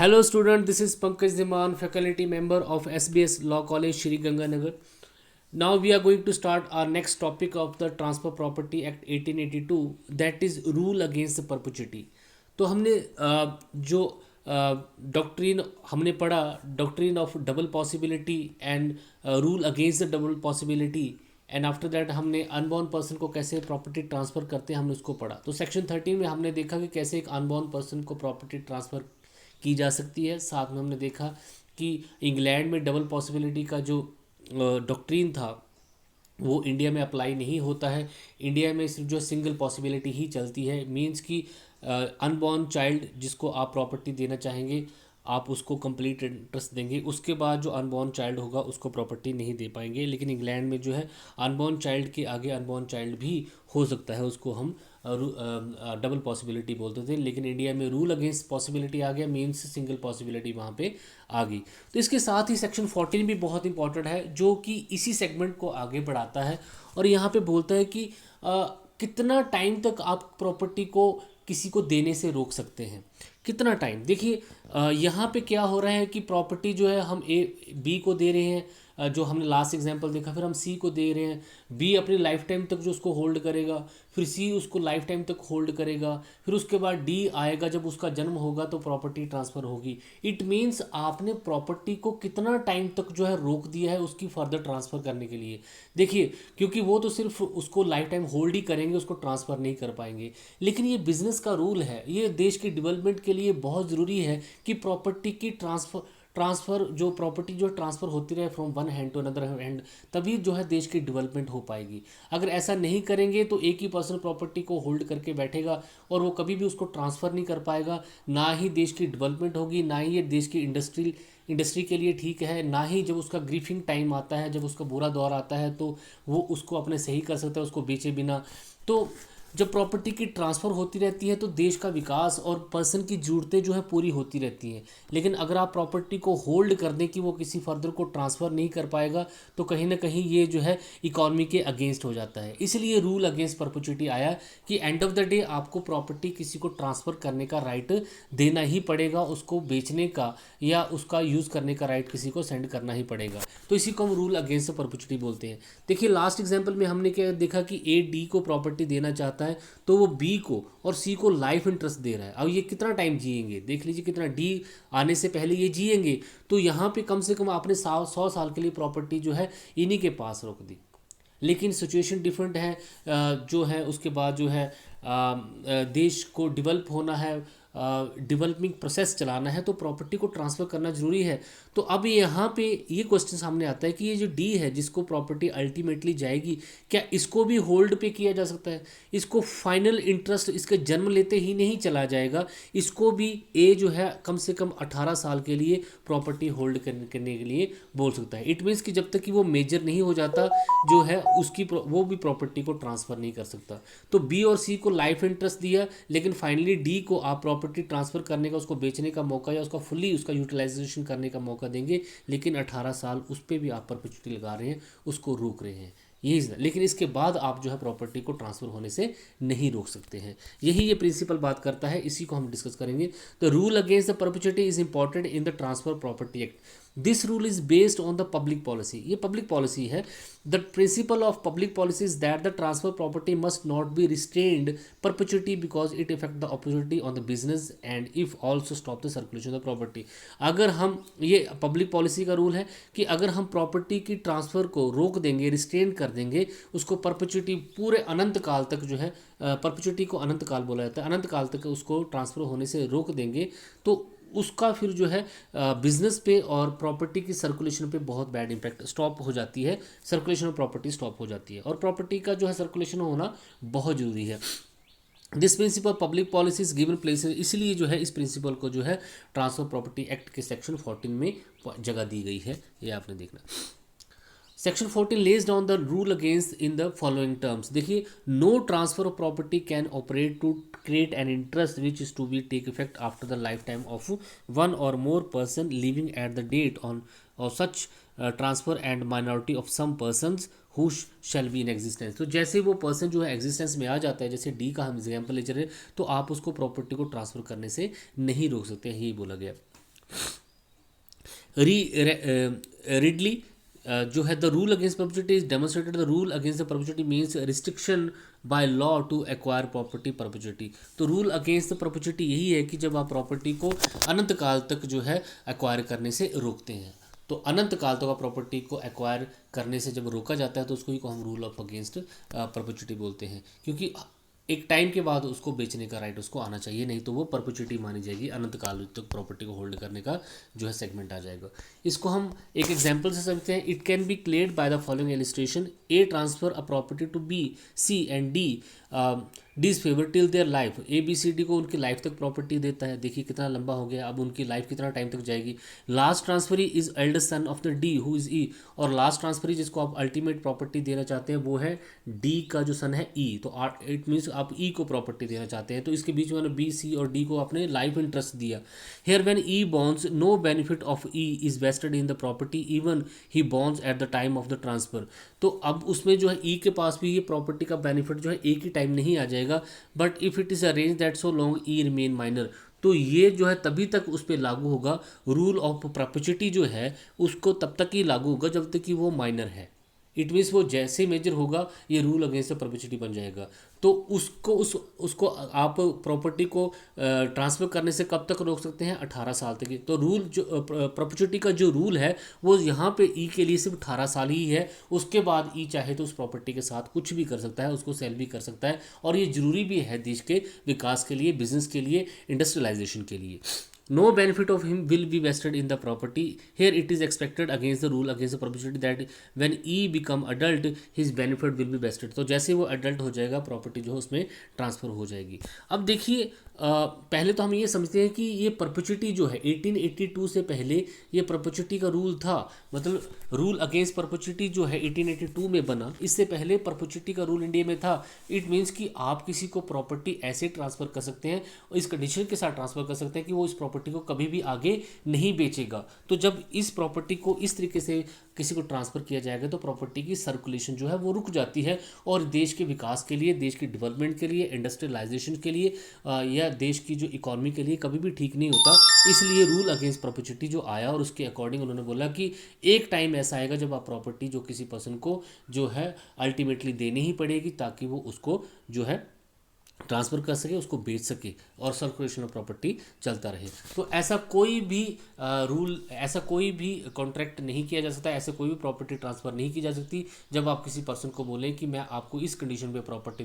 Hello student, this is Pankaj Dhiman, faculty member of SBS Law College, Shri Ganganagar. Now we are going to start our next topic of the Transfer Property Act 1882, that is rule against the perpetuity. तो हमने जो doctrine हमने पढ़ा, doctrine of double possibility and rule against the double possibility, and after that हमने unborn person को कैसे property transfer करते हैं हमने उसको पढ़ा. तो सेक्शन 13 में हमने देखा कि कैसे एक अनबॉर्न पर्सन को प्रॉपर्टी ट्रांसफ़र की जा सकती है. साथ में हमने देखा कि इंग्लैंड में डबल पॉसिबिलिटी का जो डॉक्ट्रिन था वो इंडिया में अप्लाई नहीं होता है. इंडिया में सिर्फ जो सिंगल पॉसिबिलिटी ही चलती है, मींस कि अनबॉर्न चाइल्ड जिसको आप प्रॉपर्टी देना चाहेंगे आप उसको कंप्लीट इंटरेस्ट देंगे, उसके बाद जो अनबॉर्न चाइल्ड होगा उसको प्रॉपर्टी नहीं दे पाएंगे. लेकिन इंग्लैंड में जो है अनबॉर्न चाइल्ड के आगे अनबॉर्न चाइल्ड भी हो सकता है, उसको हम डबल पॉसिबिलिटी बोलते थे. लेकिन इंडिया में रूल अगेंस्ट पॉसिबिलिटी आ गया, मीन्स सिंगल पॉसिबिलिटी वहाँ पे आ गई. तो इसके साथ ही सेक्शन 14 भी बहुत इंपॉर्टेंट है जो कि इसी सेगमेंट को आगे बढ़ाता है और यहाँ पे बोलता है कि कितना टाइम तक आप प्रॉपर्टी को किसी को देने से रोक सकते हैं. कितना टाइम, देखिए यहाँ पे क्या हो रहा है कि प्रॉपर्टी जो है हम बी को दे रहे हैं, जो हमने लास्ट एग्जांपल देखा, फिर हम सी को दे रहे हैं. बी अपनी लाइफ टाइम तक जो उसको होल्ड करेगा, फिर सी उसको लाइफ टाइम तक होल्ड करेगा, फिर उसके बाद डी आएगा, जब उसका जन्म होगा तो प्रॉपर्टी ट्रांसफ़र होगी. इट मीन्स आपने प्रॉपर्टी को कितना टाइम तक जो है रोक दिया है उसकी फर्दर ट्रांसफ़र करने के लिए. देखिए क्योंकि वो तो सिर्फ उसको लाइफ टाइम होल्ड ही करेंगे, उसको ट्रांसफ़र नहीं कर पाएंगे. लेकिन ये बिज़नेस का रूल है, ये देश के डेवलपमेंट के लिए बहुत ज़रूरी है कि प्रॉपर्टी की ट्रांसफ़र जो प्रॉपर्टी जो ट्रांसफ़र होती रहे from one hand to another hand, तभी जो है देश की डेवलपमेंट हो पाएगी. अगर ऐसा नहीं करेंगे तो एक ही पर्सन प्रॉपर्टी को होल्ड करके बैठेगा और वो कभी भी उसको ट्रांसफ़र नहीं कर पाएगा. ना ही देश की डेवलपमेंट होगी, ना ही ये देश की इंडस्ट्री के लिए ठीक है, ना ही जब उसका ग्रीफिंग टाइम आता है, जब उसका बुरा दौर आता है तो वो उसको अपने सही कर सकता है, उसको बेचे बिना. तो जब प्रॉपर्टी की ट्रांसफ़र होती रहती है तो देश का विकास और पर्सन की ज़रूरतें जो है पूरी होती रहती हैं. लेकिन अगर आप प्रॉपर्टी को होल्ड कर दें कि वो किसी फर्दर को ट्रांसफ़र नहीं कर पाएगा तो कहीं ना कहीं ये जो है इकॉनमी के अगेंस्ट हो जाता है. इसलिए रूल अगेंस्ट परपेचुइटी आया कि एंड ऑफ द डे आपको प्रॉपर्टी किसी को ट्रांसफ़र करने का राइट देना ही पड़ेगा, उसको बेचने का या उसका यूज़ करने का राइट किसी को सेंड करना ही पड़ेगा. तो इसी को हम रूल अगेंस्ट परपेचुइटी बोलते हैं. देखिए लास्ट एग्जाम्पल में हमने क्या देखा कि ए डी को प्रॉपर्टी देना चाहता है तो वो बी को और सी को लाइफ इंटरेस्ट दे रहा है. अब ये कितना टाइम जिएंगे, देख लीजिए कितना, डी आने से पहले ये जिएंगे. तो यहाँ पे कम से कम आपने 100 साल के लिए प्रॉपर्टी जो है इन्हीं के पास रोक दी. लेकिन सिचुएशन डिफरेंट है, जो है उसके बाद जो है देश को डेवलप होना है, डेवलपिंग प्रोसेस चलाना है, तो प्रॉपर्टी को ट्रांसफ़र करना ज़रूरी है. तो अब यहाँ पे ये क्वेश्चन सामने आता है कि ये जो डी है जिसको प्रॉपर्टी अल्टीमेटली जाएगी, क्या इसको भी होल्ड पे किया जा सकता है? इसको फाइनल इंटरेस्ट इसके जन्म लेते ही नहीं चला जाएगा, इसको भी ए जो है कम से कम 18 साल के लिए प्रॉपर्टी होल्ड करने के लिए बोल सकता है. इट मीन्स कि जब तक कि वो मेजर नहीं हो जाता जो है उसकी वो भी प्रॉपर्टी को ट्रांसफ़र नहीं कर सकता. तो बी और सी को लाइफ इंटरेस्ट दिया, लेकिन फाइनली डी को आप प्रॉपर्टी ट्रांसफ़र करने का, उसको बेचने का मौका या उसका फुल्ली उसका यूटिलाइजेशन करने का मौका देंगे. लेकिन 18 साल उस पर भी आप परपेचुइटी लगा रहे हैं, उसको रोक रहे हैं. यही, लेकिन इसके बाद आप जो है प्रॉपर्टी को ट्रांसफ़र होने से नहीं रोक सकते हैं. यही ये प्रिंसिपल बात करता है, इसी को हम डिस्कस करेंगे. The rule against the perpetuity is important in the transfer property act. This rule is based on the public policy. ये पब्लिक पॉलिसी है. The principle of public policy is that the transfer property must not be restrained perpetuity because it effect the opportunity on the business and if also stop the circulation of property. अगर हम, ये public policy का rule है कि अगर हम property की transfer को रोक देंगे, रिस्ट्रेन कर देंगे, उसको परपेचुइटी पूरे अनंत काल तक जो है, परपेचुइटी को अनंत काल बोला जाता है, अनंत काल तक उसको ट्रांसफ़र होने से रोक देंगे, तो उसका फिर जो है बिजनेस पे और प्रॉपर्टी की सर्कुलेशन पे बहुत बैड इम्पैक्ट, स्टॉप हो जाती है, सर्कुलेशन ऑफ प्रॉपर्टी स्टॉप हो जाती है. और प्रॉपर्टी का जो है सर्कुलेशन होना बहुत ज़रूरी है. This principle public policy is given place, इसलिए जो है इस प्रिंसिपल को जो है ट्रांसफर प्रॉपर्टी एक्ट के सेक्शन 14 में जगह दी गई है. ये आपने देखना. Section 14 lays down the rule against in the following terms. देखिए, no transfer of property can operate to create an interest which is to be take effect after the lifetime of one or more person living at the date on or such transfer and minority of some persons who shall be in existence. तो जैसे वो person जो है existence में आ जाता है, जैसे D का हम एग्जाम्पल ले चल रहे हैं, तो आप उसको प्रॉपर्टी को ट्रांसफ़र करने से नहीं रोक सकते हैं, यही बोला गया. रिडली जो है the rule against perpetuity is demonstrated the rule against the perpetuity means restriction by law to acquire property perpetuity. तो रूल अगेंस्ट द परपेचुइटी यही है कि जब आप प्रॉपर्टी को अनंत काल तक जो है एक्वायर करने से रोकते हैं, तो अनंत काल तक प्रॉपर्टी को एक्वायर करने से जब रोका जाता है तो उसको ही को हम रूल ऑफ अगेंस्ट परपेचुइटी बोलते हैं, क्योंकि एक टाइम के बाद उसको बेचने का राइट उसको आना चाहिए, नहीं तो वो परपेचुइटी मानी जाएगी, अनंत काल तक प्रॉपर्टी को होल्ड करने का जो है सेगमेंट आ जाएगा। इसको हम एक एग्जांपल से समझते हैं। It can be cleared by the following illustration. A transfer a property to B, C and D D's favour till their life. A B C D को उनकी लाइफ तक प्रॉपर्टी देता है, देखिए कितना लंबा हो गया, अब उनकी लाइफ कितना टाइम तक जाएगी। Last transferee is eldest son of the D who is E, और लास्ट ट्रांसफरी जिसको आप अल्टीमेट प्रॉपर्टी देना चाहते हैं वो है डी का जो सन है ई, तो इट मीन्स आप ई को प्रॉपर्टी देना चाहते हैं, तो इसके बीच में बी सी और डी को आपने लाइफ इंटरेस्ट दिया। Here when E bonds no benefit of E is vested in the property even he bonds at the time of the transfer. तो अब उसमें जो है ई के पास भी ये प्रॉपर्टी का बेनिफिट जो है एक ही टाइम नहीं आ जाएगा, but if it is arrange that so long E remain minor, तो ये जो है तभी तक उस पर लागू होगा। रूल ऑफ परपेचुइटी जो है उसको तब तक ही लागू होगा जब तक कि वो माइनर है। इट मीन्स वो जैसे मेजर होगा ये रूल अगेंस्ट परपेचुइटी बन जाएगा। तो उसको आप प्रॉपर्टी को ट्रांसफ़र करने से कब तक रोक सकते हैं? 18 साल तक। तो रूल जो परपेचुइटी का जो रूल है वो यहाँ पे ई के लिए सिर्फ 18 साल ही है। उसके बाद ई चाहे तो उस प्रॉपर्टी के साथ कुछ भी कर सकता है, उसको सेल भी कर सकता है, और ये ज़रूरी भी है देश के विकास के लिए, बिजनेस के लिए, इंडस्ट्रियलाइजेशन के लिए। No benefit of him will be vested in the property. Here it is expected against the rule against the property that when E become adult his benefit will be vested. तो जैसे वो adult हो जाएगा property जो है उसमें transfer हो जाएगी। अब देखिए पहले तो हम ये समझते हैं कि ये परपेचुइटी जो है 1882 से पहले ये परपेचुइटी का रूल था, मतलब रूल अगेंस्ट परपेचुइटी जो है 1882 में बना, इससे पहले परपेचुइटी का रूल इंडिया में था। इट मीन्स कि आप किसी को प्रॉपर्टी ऐसे ट्रांसफ़र कर सकते हैं और इस कंडीशन के साथ ट्रांसफ़र कर सकते हैं कि वो इस प्रॉपर्टी को कभी भी आगे नहीं बेचेगा। तो जब इस प्रॉपर्टी को इस तरीके से किसी को ट्रांसफ़र किया जाएगा तो प्रॉपर्टी की सर्कुलेशन जो है वो रुक जाती है, और देश के विकास के लिए, देश की डेवलपमेंट के लिए, इंडस्ट्रियलाइजेशन के लिए या देश की जो इकॉनमी के लिए कभी भी ठीक नहीं होता। इसलिए रूल अगेंस्ट परपेचुइटी जो आया और उसके अकॉर्डिंग उन्होंने बोला कि एक टाइम ऐसा आएगा जब आप प्रॉपर्टी जो किसी पर्सन को जो है अल्टीमेटली देनी ही पड़ेगी ताकि वो उसको जो है ट्रांसफ़र कर सके, उसको बेच सके और सर्कुलेशन ऑफ प्रॉपर्टी चलता रहे। तो ऐसा कोई भी रूल, ऐसा कोई भी कॉन्ट्रैक्ट नहीं किया जा सकता, ऐसे कोई भी प्रॉपर्टी ट्रांसफ़र नहीं की जा सकती जब आप किसी पर्सन को बोलें कि मैं आपको इस कंडीशन पे प्रॉपर्टी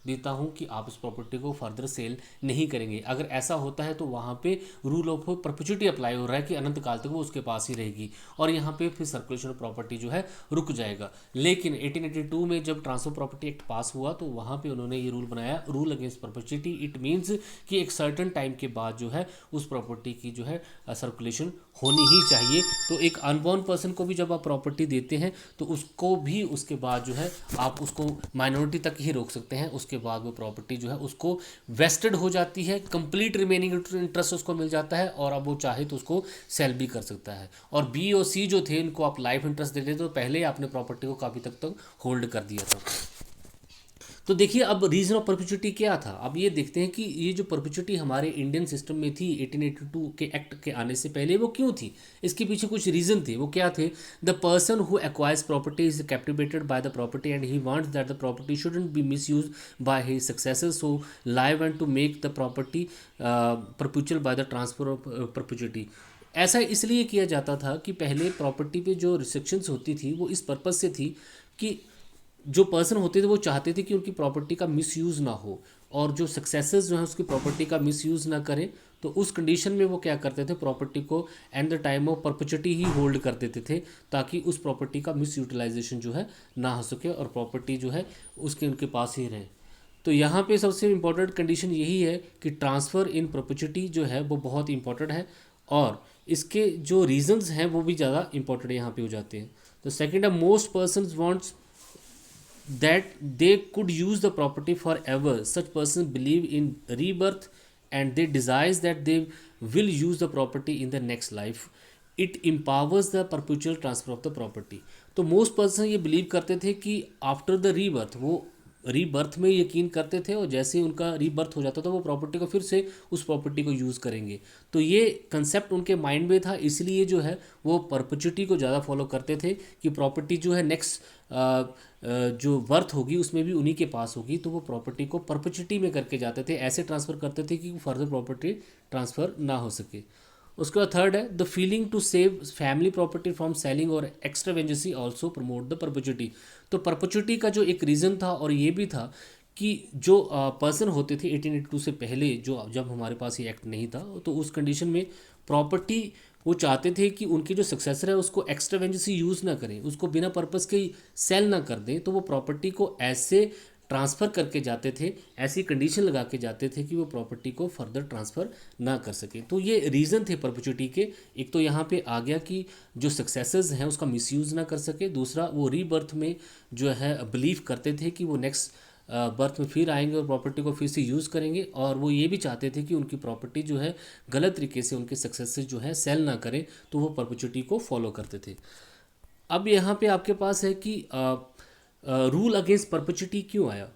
देता हूँ कि आप इस प्रॉपर्टी को फर्दर सेल नहीं करेंगे। अगर ऐसा होता है तो वहाँ पे रूल ऑफ परपेचुइटी अप्लाई हो रहा है कि अनंत काल तक वो उसके पास ही रहेगी, और यहाँ पे फिर सर्कुलेशन ऑफ प्रॉपर्टी जो है रुक जाएगा। लेकिन 1882 में जब ट्रांसफर प्रॉपर्टी एक्ट पास हुआ तो वहाँ पर उन्होंने ये रूल बनाया, rule against perpetuity. It means कि एक सर्टेन टाइम के बाद जो है उस प्रॉपर्टी की जो है सर्कुलेशन होनी ही चाहिए। तो एक अनबॉर्न पर्सन को भी जब आप प्रॉपर्टी देते हैं तो उसको भी उसके बाद जो है आप उसको माइनॉरिटी तक ही रोक सकते हैं, उसके बाद वो प्रॉपर्टी जो है उसको वेस्टेड हो जाती है, कंप्लीट रिमेनिंग इंटरेस्ट उसको मिल जाता है, और अब वो चाहे तो उसको सेल भी कर सकता है। और बी और सी जो थे इनको आप लाइफ इंटरेस्ट दे देते तो पहले आपने प्रॉपर्टी को काफ़ी तक होल्ड कर दिया था। तो देखिए अब रीजन ऑफ परपेचुइटी क्या था। अब ये देखते हैं कि ये जो परपेचुइटी हमारे इंडियन सिस्टम में थी 1882 के एक्ट के आने से पहले वो क्यों थी, इसके पीछे कुछ रीजन थे। वो क्या थे? The person who acquires property is captivated by the property and he wants that the property shouldn't be misused by his successors, so live and to make the property perpetual by the transfer of perpetuity. ऐसा इसलिए किया जाता था कि पहले property पे जो restrictions होती थी वो इस पर्पज़ से थी कि जो पर्सन होते थे वो चाहते थे कि उनकी प्रॉपर्टी का मिसयूज़ ना हो, और जो सक्सेसर्स जो हैं उसकी प्रॉपर्टी का मिसयूज़ ना करें। तो उस कंडीशन में वो क्या करते थे, प्रॉपर्टी को and the time of perpetuity he hold कर देते थे ताकि उस प्रॉपर्टी का मिस यूटिलाइजेशन जो है ना हो सके और प्रॉपर्टी जो है उसके उनके पास ही रहे। तो यहाँ पे सबसे इम्पोर्टेंट कंडीशन यही है कि ट्रांसफ़र इन परपेचुइटी जो है वो बहुत इंपॉर्टेंट है, और इसके जो रीजंस हैं वो भी ज़्यादा इंपॉर्टेंट यहाँ पे हो जाते हैं। तो सेकेंड है, most person wants that they could use the property forever. Such persons believe in rebirth and they desire that they will use the property in the next life. It empowers the perpetual transfer of the property. तो most person ये believe करते थे कि after the rebirth वो rebirth में यकीन करते थे, और जैसे ही उनका रीबर्थ हो जाता था वो प्रॉपर्टी को फिर से उस प्रॉपर्टी को यूज़ करेंगे। तो ये कंसेप्ट उनके माइंड में था, इसलिए जो है वो परपेचुइटी को ज़्यादा फॉलो करते थे कि प्रॉपर्टी जो है नेक्स्ट जो बर्थ होगी उसमें भी उन्हीं के पास होगी, तो वो प्रॉपर्टी को परपेचुइटी में करके जाते थे, ऐसे ट्रांसफ़र करते थे कि फर्दर प्रॉपर्टी ट्रांसफ़र ना हो सके। उसके बाद थर्ड है the feeling to save family property from selling और extravagancy also promote the perpetuity. तो परपेचुइटी का जो एक रीज़न था और ये भी था कि जो पर्सन होते थे 1882 से पहले, जो जब हमारे पास ये एक्ट नहीं था, तो उस कंडीशन में प्रॉपर्टी वो चाहते थे कि उनके जो सक्सेसर है उसको एक्स्ट्रावेंजेंसी यूज़ ना करें, उसको बिना पर्पस के सेल ना कर दें, तो वो प्रॉपर्टी को ऐसे ट्रांसफ़र करके जाते थे, ऐसी कंडीशन लगा के जाते थे कि वो प्रॉपर्टी को फर्दर ट्रांसफ़र ना कर सके। तो ये रीज़न थे परपेचुइटी के। एक तो यहाँ पे आ गया कि जो सक्सेसर्स हैं उसका मिसयूज़ ना कर सके, दूसरा वो रीबर्थ में जो है बिलीव करते थे कि वो नेक्स्ट बर्थ में फिर आएंगे और प्रॉपर्टी को फिर से यूज़ करेंगे, और वो ये भी चाहते थे कि उनकी प्रॉपर्टी जो है गलत तरीके से उनके सक्सेसर जो है सेल ना करें, तो वो परपेचुइटी को फॉलो करते थे। अब यहाँ पे आपके पास है कि रूल अगेंस्ट परपेचुइटी क्यों आया,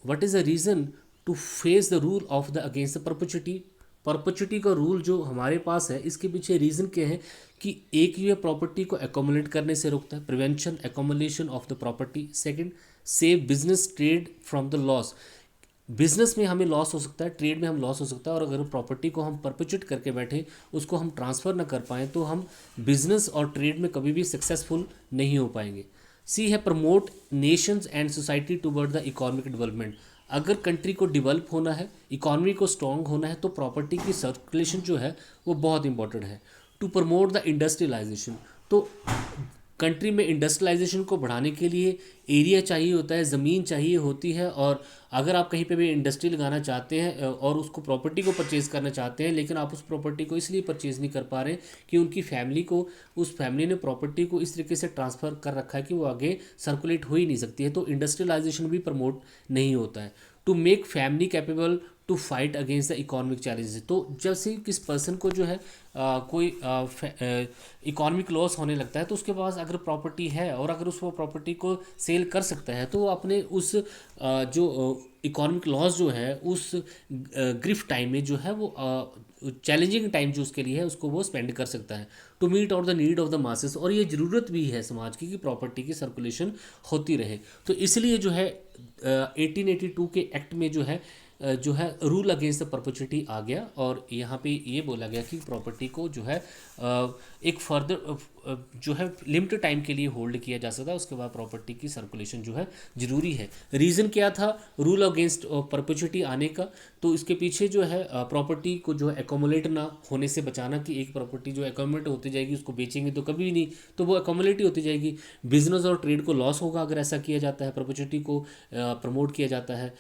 what is the reason to face the rule of the against the perpetuity. Perpetuity का रूल जो हमारे पास है इसके पीछे रीज़न क्या है कि एक ये प्रॉपर्टी को एकोमुलेट करने से रोकता है, prevention accumulation of the property. Second, save business trade from the loss. Business में हमें लॉस हो सकता है, ट्रेड में हम लॉस हो सकता है, और अगर प्रॉपर्टी को हम परपेचुएट करके बैठे, उसको हम ट्रांसफ़र ना कर पाएँ, तो हम बिजनेस और ट्रेड में कभी भी सक्सेसफुल नहीं हो पाएंगे। सी है promote Nations and society toward the economic development. अगर कंट्री को डेवलप होना है, इकोनॉमी को स्ट्रॉन्ग होना है, तो प्रॉपर्टी की सर्कुलेशन जो है वो बहुत इंपॉर्टेंट है। टू प्रमोट द इंडस्ट्रियलाइजेशन, तो कंट्री में इंडस्ट्रियलाइजेशन को बढ़ाने के लिए एरिया चाहिए होता है, ज़मीन चाहिए होती है, और अगर आप कहीं पे भी इंडस्ट्री लगाना चाहते हैं और उसको प्रॉपर्टी को परचेज़ करना चाहते हैं, लेकिन आप उस प्रॉपर्टी को इसलिए परचेज़ नहीं कर पा रहे कि उनकी फैमिली को, उस फैमिली ने प्रॉपर्टी को इस तरीके से ट्रांसफ़र कर रखा है कि वो आगे सर्कुलेट हो ही नहीं सकती है, तो इंडस्ट्रियलाइजेशन भी प्रमोट नहीं होता है। To make family capable to fight against the economic challenges, तो जब से किस पर्सन को जो है कोई इकोनॉमिक लॉस होने लगता है, तो उसके पास अगर प्रॉपर्टी है और अगर उस वो प्रॉपर्टी को सेल कर सकता है, तो वो अपने उस जो इकोनॉमिक लॉस जो है उस ग्रिफ टाइम में जो है वो चैलेंजिंग टाइम जो उसके लिए है उसको वो स्पेंड कर सकता है। To meet out the need of the masses, और ये ज़रूरत भी है समाज की कि प्रॉपर्टी की सर्कुलेशन होती रहे, तो इसलिए जो है 1882 के एक्ट में जो है रूल अगेंस्ट द परपेचुइटी आ गया, और यहाँ पे ये बोला गया कि प्रॉपर्टी को जो है एक फर्दर जो है लिमिटेड टाइम के लिए होल्ड किया जा सकता है, उसके बाद प्रॉपर्टी की सर्कुलेशन जो है ज़रूरी है। रीज़न क्या था रूल अगेंस्ट परपेचुइटी आने का, तो इसके पीछे जो है प्रॉपर्टी को जो है एकोमुलेट ना होने से बचाना, कि एक प्रॉपर्टी जो एकोमुलेट होती जाएगी उसको बेचेंगे तो कभी नहीं, तो वो एकोमुलेट ही होती जाएगी। बिजनेस और ट्रेड को लॉस होगा अगर ऐसा किया जाता है, परपेचुइटी को प्रमोट किया जाता है।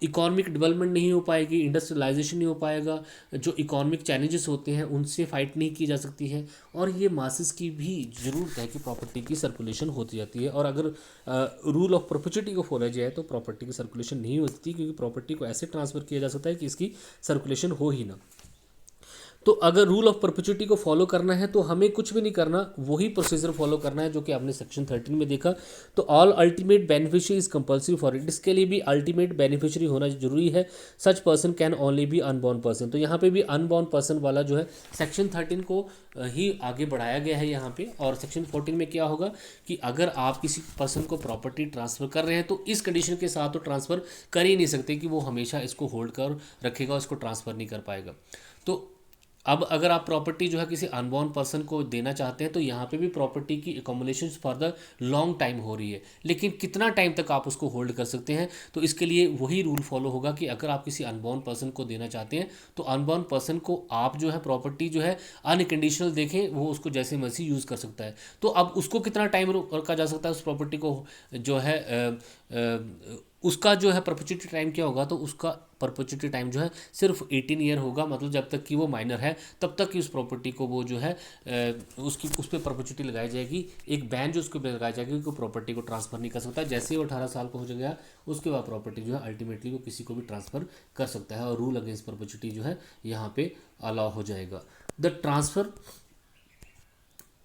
इकोनॉमिक डेवलपमेंट नहीं हो पाएगी, इंडस्ट्रियलाइजेशन नहीं हो पाएगा, जो इकोनॉमिक चैलेंजेस होते हैं उनसे फाइट नहीं की जा सकती है, और ये मासेस की भी ज़रूरत है कि प्रॉपर्टी की सर्कुलेशन होती जाती है। और अगर रूल ऑफ परपेचुइटी को फॉलो जाए तो प्रॉपर्टी की सर्कुलेशन नहीं हो सकती, क्योंकि प्रॉपर्टी को ऐसे ट्रांसफ़र किया जा सकता है कि इसकी सर्कुलेशन हो ही ना। तो अगर रूल ऑफ परपेचुइटी को फॉलो करना है तो हमें कुछ भी नहीं करना, वही प्रोसीजर फॉलो करना है जो कि आपने सेक्शन 13 में देखा। तो all ultimate beneficiary is compulsory for it, इसके लिए भी अल्टीमेट बेनिफिशियरी होना जरूरी है। Such person can only be unborn person, तो यहाँ पे भी अनबॉर्न पर्सन वाला जो है सेक्शन 13 को ही आगे बढ़ाया गया है यहाँ पे। और सेक्शन 14 में क्या होगा कि अगर आप किसी पर्सन को प्रॉपर्टी ट्रांसफ़र कर रहे हैं तो इस कंडीशन के साथ तो ट्रांसफ़र कर ही नहीं सकते कि वो हमेशा इसको होल्ड कर रखेगा, इसको ट्रांसफ़र नहीं कर पाएगा। तो अब अगर आप प्रॉपर्टी जो है किसी अनबॉर्न पर्सन को देना चाहते हैं तो यहाँ पे भी प्रॉपर्टी की accumulation for the long time हो रही है, लेकिन कितना टाइम तक आप उसको होल्ड कर सकते हैं, तो इसके लिए वही रूल फॉलो होगा कि अगर आप किसी अनबॉर्न पर्सन को देना चाहते हैं तो अनबॉर्न पर्सन को आप जो है प्रॉपर्टी जो है अनकंडीशनल देखें, वो उसको जैसे मर्जी यूज़ कर सकता है। तो अब उसको कितना टाइम रखा जा सकता है उस प्रॉपर्टी को जो है उसका जो है परपेचुइटी टाइम क्या होगा, तो उसका परपेचुइटी टाइम जो है सिर्फ 18 ईयर होगा, मतलब जब तक कि वो माइनर है तब तक कि उस प्रॉपर्टी को वो जो है उसकी उस पर परपेचुइटी लगाई जाएगी, एक बैन जो उसके ऊपर लगाई जाएगी कि प्रॉपर्टी को ट्रांसफ़र नहीं कर सकता। जैसे ही वो 18 साल का हो गया उसके बाद प्रॉपर्टी जो है अल्टीमेटली वो किसी को भी ट्रांसफ़र कर सकता है, और रूल अगेंस्ट परपेचुइटी जो है यहाँ पे अलाउ हो जाएगा। द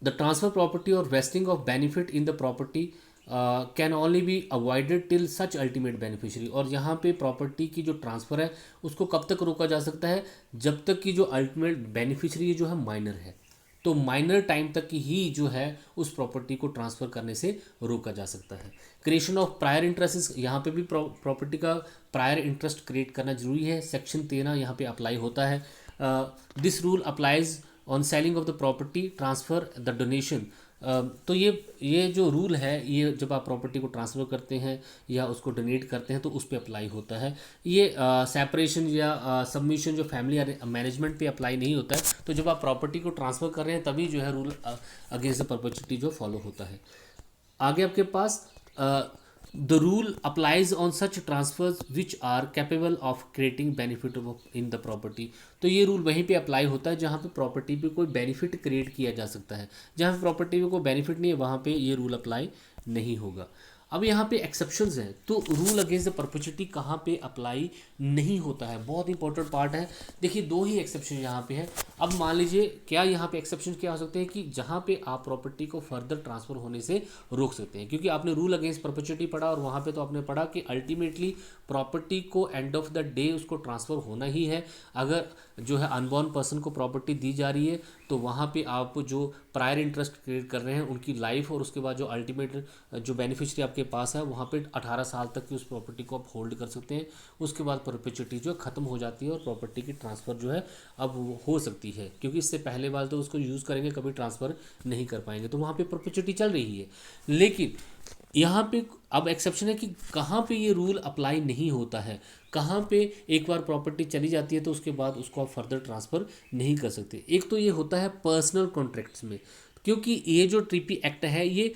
ट्रांसफ़र प्रॉपर्टी और wasting of benefit in the property can only be avoided till such ultimate beneficiary. और यहाँ पे प्रॉपर्टी की जो ट्रांसफ़र है उसको कब तक रोका जा सकता है, जब तक कि जो अल्टीमेट बेनिफिशियरी जो है माइनर है। तो माइनर टाइम तक की ही जो है उस प्रॉपर्टी को ट्रांसफ़र करने से रोका जा सकता है। क्रिएशन ऑफ प्रायर इंटरेस्ट, यहाँ पे भी प्रॉपर्टी का प्रायर इंटरेस्ट क्रिएट करना जरूरी है। सेक्शन 13 यहाँ पे अप्लाई होता है। This rule applies on selling of the property, transfer, the donation. तो ये जो रूल है ये जब आप प्रॉपर्टी को ट्रांसफ़र करते हैं या उसको डोनेट करते हैं तो उस पर अप्लाई होता है। ये सेपरेशन या सबमिशन जो फैमिली मैनेजमेंट पे अप्लाई नहीं होता है। तो जब आप प्रॉपर्टी को ट्रांसफ़र कर रहे हैं तभी जो है रूल अगेंस्ट द परपेचुइटी जो फॉलो होता है। आगे आपके पास the rule applies on such transfers which are capable of creating benefit in the property. तो ये रूल वहीं पे अप्लाई होता है जहाँ पे प्रॉपर्टी पे कोई बेनिफिट क्रिएट किया जा सकता है। जहाँ पे प्रॉपर्टी पे कोई बेनिफिट नहीं है वहाँ पे ये रूल अप्लाई नहीं होगा। अब यहाँ पे एक्सेप्शंस हैं। तो रूल अगेंस्ट द परपेचुइटी कहाँ पे अप्लाई नहीं होता है, बहुत इंपॉर्टेंट पार्ट है। देखिए दो ही एक्सेप्शन यहाँ पे है। अब मान लीजिए क्या यहाँ पे एक्सेप्शन क्या हो सकते हैं कि जहाँ पे आप प्रॉपर्टी को फर्दर ट्रांसफर होने से रोक सकते हैं, क्योंकि आपने रूल अगेंस्ट परपेचुइटी पढ़ा और वहाँ पे तो आपने पढ़ा कि अल्टीमेटली प्रॉपर्टी को एंड ऑफ द डे उसको ट्रांसफ़र होना ही है। अगर जो है अनबॉर्न पर्सन को प्रॉपर्टी दी जा रही है तो वहाँ पे आप जो प्रायर इंटरेस्ट क्रिएट कर रहे हैं उनकी लाइफ और उसके बाद जो अल्टीमेट जो बेनिफिशियरी आपके पास है वहाँ पे 18 साल तक की उस प्रॉपर्टी को आप होल्ड कर सकते हैं। उसके बाद परपेचुइटी जो ख़त्म हो जाती है और प्रॉपर्टी की ट्रांसफ़र जो है अब वो हो सकती है, क्योंकि इससे पहले वाले तो उसको यूज़ करेंगे कभी ट्रांसफ़र नहीं कर पाएंगे। तो वहाँ पे परपेचुइटी चल रही है। लेकिन यहाँ पे अब एक्सेप्शन है कि कहाँ पे ये रूल अप्लाई नहीं होता है, कहाँ पे एक बार प्रॉपर्टी चली जाती है तो उसके बाद उसको आप फर्दर ट्रांसफ़र नहीं कर सकते। एक तो ये होता है पर्सनल कॉन्ट्रैक्ट्स में, क्योंकि ये जो ट्रीपी एक्ट है ये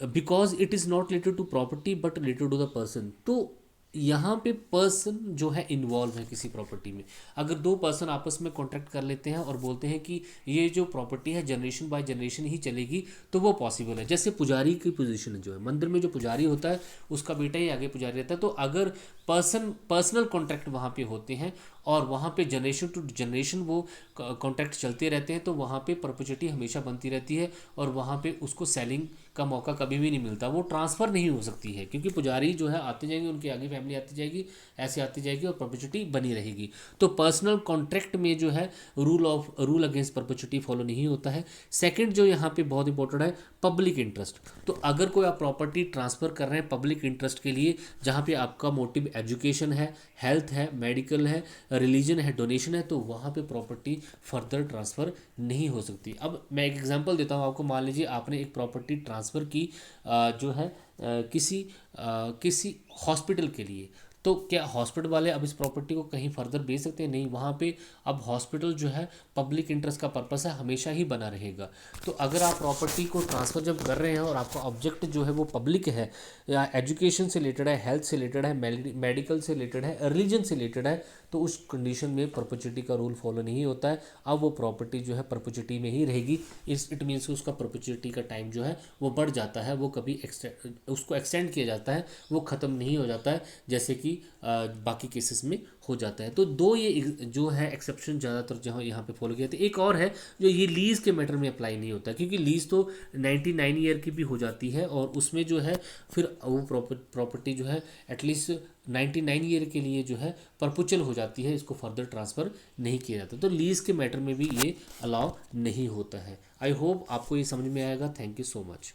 because it is not related to property but related to the person. तो यहाँ पे पर्सन जो है इन्वॉल्व है किसी प्रॉपर्टी में। अगर दो पर्सन आपस में कॉन्ट्रैक्ट कर लेते हैं और बोलते हैं कि ये जो प्रॉपर्टी है जनरेशन बाय जनरेशन ही चलेगी, तो वो पॉसिबल है। जैसे पुजारी की पोजीशन जो है, मंदिर में जो पुजारी होता है उसका बेटा ही आगे पुजारी रहता है। तो अगर पर्सनल कॉन्ट्रैक्ट वहाँ पे होते हैं और वहाँ पे जनरेशन टू जनरेशन वो कॉन्ट्रैक्ट चलते रहते हैं तो वहाँ पे परपेचुइटी हमेशा बनती रहती है और वहाँ पे उसको सेलिंग का मौका कभी भी नहीं मिलता, वो ट्रांसफ़र नहीं हो सकती है, क्योंकि पुजारी जो है आते जाएंगे, उनकी आगे फैमिली आती जाएगी, ऐसे आती जाएगी और परपेचुइटी बनी रहेगी। तो पर्सनल कॉन्ट्रैक्ट में जो है रूल अगेंस्ट परपेचुइटी फॉलो नहीं होता है। सेकंड जो यहाँ पे बहुत इंपॉर्टेंट है पब्लिक इंटरेस्ट। तो अगर कोई आप प्रॉपर्टी ट्रांसफ़र कर रहे हैं पब्लिक इंटरेस्ट के लिए, जहाँ पे आपका मोटिव एजुकेशन है, हेल्थ है, मेडिकल है, रिलीजन है, डोनेशन है, तो वहाँ पे प्रॉपर्टी फर्दर ट्रांसफ़र नहीं हो सकती। अब मैं एक एग्जांपल देता हूँ आपको। मान लीजिए आपने एक प्रॉपर्टी ट्रांसफ़र की जो है किसी हॉस्पिटल के लिए। तो क्या हॉस्पिटल वाले अब इस प्रॉपर्टी को कहीं फर्दर बेच सकते हैं? नहीं, वहाँ पे अब हॉस्पिटल जो है पब्लिक इंटरेस्ट का पर्पस है, हमेशा ही बना रहेगा। तो अगर आप प्रॉपर्टी को ट्रांसफ़र जब कर रहे हैं और आपका ऑब्जेक्ट जो है वो पब्लिक है, या एजुकेशन से रिलेटेड है, हेल्थ से रिलेटेड है, मेडिकल से रिलेटेड है, रिलीजन से रिलेटेड है, तो उस कंडीशन में परपेचुइटी का रूल फॉलो नहीं होता है। अब वो प्रॉपर्टी जो है परपेचुइटी में ही रहेगी। इट मीन्स कि उसका परपेचुइटी का टाइम जो है वो बढ़ जाता है, वो कभी उसको एक्सटेंड किया जाता है, वो ख़त्म नहीं हो जाता है जैसे कि बाकी केसेस में हो जाता है। तो दो ये जो है एक्सेप्शन ज़्यादातर जहाँ यहाँ पे फॉलो किया था। एक और है जो ये लीज़ के मैटर में अप्लाई नहीं होता, क्योंकि लीज़ तो 99 ईयर की भी हो जाती है और उसमें जो है फिर वो प्रॉपर्टी जो है एटलीस्ट 99 ईयर के लिए जो है परपुचल हो जाती है, इसको फर्दर ट्रांसफ़र नहीं किया जाता। तो लीज़ के मैटर में भी ये अलाउ नहीं होता है। आई होप आपको ये समझ में आएगा। Thank you so much.